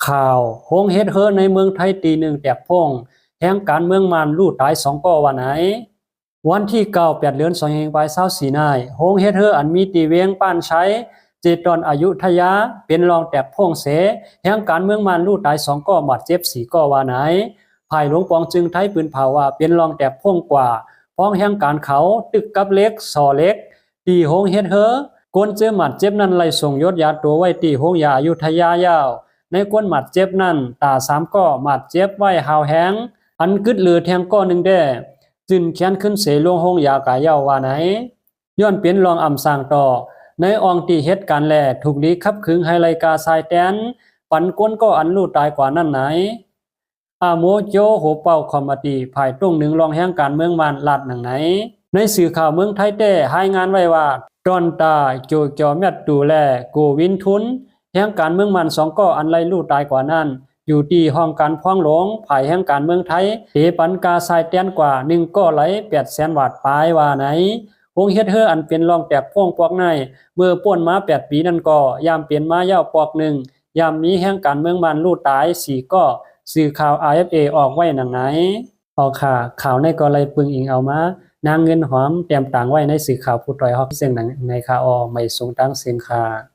ข่าวโฮงเฮ็ดเฮอในเมืองไทยตีหนึ่งแตกโพ่งแห่งการเมืองมันลู่ตายสองก่อวันไหนวันที่9 เดือน2 ปลาย24นายโฮงเฮ็ดเฮออันมีตีเวียงป้านใช้เจตอนอายุทยาเป็นรองแตกโพ่งเสแห่งการเมืองมันลู่ตายสองก่อบาดเจ็บ4ก่อวันไหนภายหลวงปองจึงไทยปืนเผาว่าเป็นรองแตกโพ่งกว่าพ้องแห่งการเขาตึกกับเล็กสอเล็กตีโฮงเฮ็ดเฮอกวนเจอหมัดเจ็บนั้นไล่ส่งยศยาตัวไว้ตีโฮงยาอายุทยายาวในกวนหมัดเจ็บนั่นตา3ก้อหมัดเจ็บไว้หาวแหงอันกึดเหลือแทงก้อหนึ่งแด่จึนเขียนขึ้นเสลวงหงยากายาวว่าไหนย้อนเป็นรองอำสร้างต่อในอองตีเฮ็ดการแลถูกลีขับขึงให้ไลกาสายแตนปันกวนก็อันลู่ตายกว่านั้นไหนอาโมโจโหเป่าคอมมาตีภายตรงหนึ่งรองแห่งการเมืองมันลาดหนังไหนในสื่อข่าวเมืองไทยแต่ให้งานไว้ว่าตอนตาโจจอแมดดูแลโกวินทุนแห่งการเมืองมัน2ก่ออันไล่ลู่ตายกว่านั้นอยู่ที่ห้องการพ้องหลวงภายแห่งการเมืองไทยเตปันกาสายแตนกว่า1ก่อไหล800,000 บาทปลายว่าไหนวงเฮ็ดเฮออันเป็นรองแตกพ่วงปอกในเมื่อป่นมา8 ปีนั้นก็ยามเปลี่ยนมายาวปอกหนึ่งยามมีแห่งการเมืองมันลู่ตาย4ก่อสื่อข่าว AFA ออกไว้หนังไหนออกข่าวในก็เลยปึงอิงเอามานางเงินหอมเตรียมต่างไว้ในสื่อข่าวผู้ต่อยฮอกเสียงหนังในข่าวไม่ส่งตั้งเสียงค่ะ